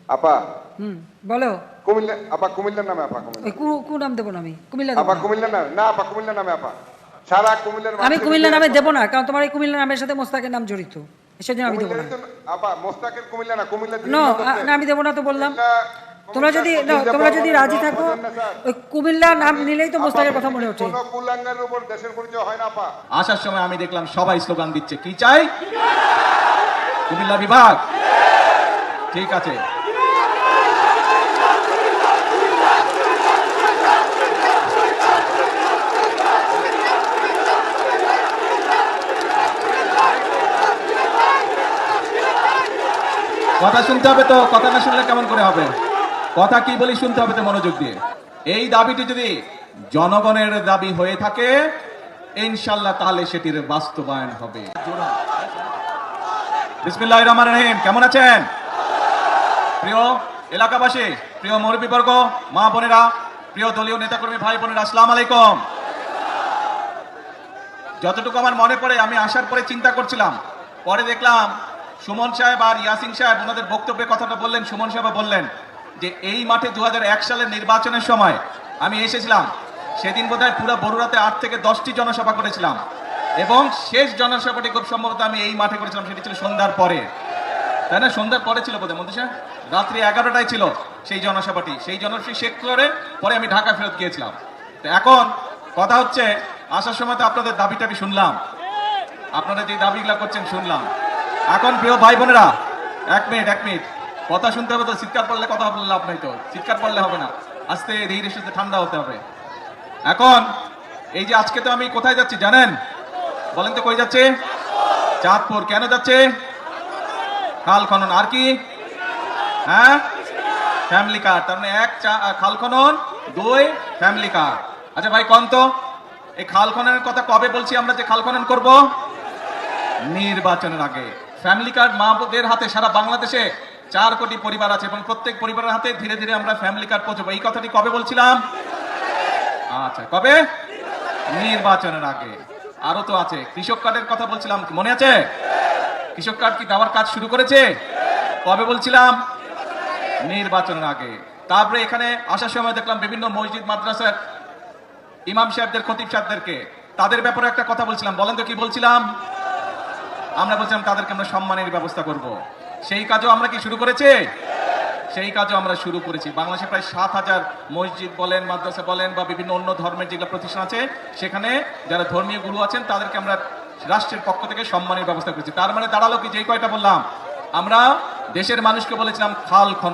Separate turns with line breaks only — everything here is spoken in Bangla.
আপা
বলো।
কুমিল্লা আপা কুমিল্লার নামে আপা কুমিল্লা
কোন নাম দেবো না আমি? কুমিল্লা
আপা
দেবো না।
কুমিল্লার নামে না আপা কুমিল্লার নামে আপা সারা কুমিল্লার
আমি
মানুষের
কুমিল্লা
হৃদয়ে
নামে
আপা।
দেবো না, কারণ তোমার এই কুমিল্লা নামের সাথে মোস্তাকের নাম জড়িত, সেজন্য আমি দেবো না।
কুমিল্লারই তো আপা মোস্তাকের কুমিল্লা না কুমিল্লা
নো,
দিন
না আমি দেবো না তো বললাম। তোমরা যদি
কুমিল্লা
তোমরা যদি রাজি
পর্বতের
থাকো,
বোঝেন না স্যার?
ওই কুমিল্লা নাম নিলেই তো
আপা,
মোস্তাকের কথা মনে ওঠে।
কোনো কুলাঙ্গার উপর দেশের পরিচয় হয় না আপা।
আসার সময় আমি দেখলাম সবাই স্লোগান দিচ্ছে, কি চাই? কুমিল্লা বিভাগ। ঠিক আছে, কথা শুনতে হবে তো, কথা না শুনলে কেমন করে হবে? কথা কি বলি শুনতে হবে তো মনোযোগ দিয়ে। এই দাবিটি যদি জনগণের দাবি হয়ে থাকে, ইনশাল্লাহ তাহলে সেটির বাস্তবায়ন হবে। বিসমিল্লাহির রহমানির রহিম। কেমন আছেন প্রিয় এলাকাবাসী, প্রিয় মুরব্বীবর্গ, মা বোনেরা, প্রিয় দলীয় নেতাকর্মী ভাই বোনেরা, আসসালামু আলাইকুম। যতটুকু আমার মনে পড়ে, আমি আসার পরে চিন্তা করছিলাম, পরে দেখলাম সুমন সাহেব আর ইয়াসিন সাহেব ওনাদের বক্তব্যে কথাটা বললেন। সুমন সাহেব বললেন যে এই মাঠে 2001 সালের নির্বাচনের সময় আমি এসেছিলাম, সেদিন বোধহয় পুরো বড়ুরাতে 8 থেকে 10টি জনসভা করেছিলাম, এবং শেষ জনসভাটি খুব সম্ভবত আমি এই মাঠে করেছিলাম, সেটি ছিল সন্ধ্যার পরে, তাই না? সন্ধ্যার পরে ছিল বোধহয় মন্ত্রী সাহেব, রাত্রি 11টায় ছিল সেই জনসভাটি। সেই জনসভা শেষ করে পরে আমি ঢাকা ফেরত গিয়েছিলাম। তো এখন কথা হচ্ছে, আসার সময় তো আপনাদের দাবি টাবি শুনলাম, আপনারা যে দাবিগুলা করছেন শুনলাম। এখন প্রিয় ভাই বোনেরা, এক মিনিট কথা শুনতে হবে তো। চিৎকার করলে কথা বললে লাভ নাই তো, চিৎকার করলে হবে না, আস্তে ধীরে সুস্থে ঠান্ডা হতে হবে। এখন এই যে আজকে তো আমি কোথায় যাচ্ছি জানেন? বলেন তো কই যাচ্ছে? চাঁদপুর। কেন যাচ্ছে? খাল খনন। আর কি? হ্যাঁ, ফ্যামিলি কার্ড। তার মানে 1 খাল খনন, 2 ফ্যামিলি কার্ড। আচ্ছা ভাই কোন তো, এই খাল খননের কথা কবে বলছি আমরা যে খাল খনন করব? নির্বাচনের আগে। ফ্যামিলি কার্ড মাদের হাতে সারা বাংলাদেশে 4 কোটি পরিবার আছে, এবং প্রত্যেক পরিবারের হাতে ধীরে ধীরে আমরা ফ্যামিলি কার্ড পৌঁছবো। এই কথাটি কবে বলছিলাম? আচ্ছা, কবে? নির্বাচনের আগে। আরো তো আছে, কৃষক কার্ডের কথা বলছিলাম, মনে আছে? কৃষক কার্ড কি দেওয়ার কাজ শুরু করেছে? কবে বলছিলাম? নির্বাচনের আগে। তারপরে এখানে আসার সময় দেখলাম বিভিন্ন মসজিদ মাদ্রাসার ইমাম সাহেবদের, খতিব সাহেবদেরকে, তাদের ব্যাপারে একটা কথা বলছিলাম। বলেন তো কি বলছিলাম? আমরা বলছিলাম তাদেরকে আমরা সম্মানের ব্যবস্থা করব। সেই কাজও আমরা কি শুরু করেছি? সেই কাজও আমরা শুরু করেছি। বাংলাদেশে প্রায় 7,000 মসজিদ বলেন, মাদ্রাসা বলেন, বা বিভিন্ন অন্য ধর্মের যেগুলো প্রতিষ্ঠান আছে, সেখানে যারা ধর্মীয় গুরু আছেন তাদেরকে আমরা রাষ্ট্রের পক্ষ থেকে সম্মানের ব্যবস্থা করেছি। তার মানে দাঁড়ালো কি, যেই কয়টা বললাম, আমরা দেশের মানুষকে বলেছিলাম খাল খনন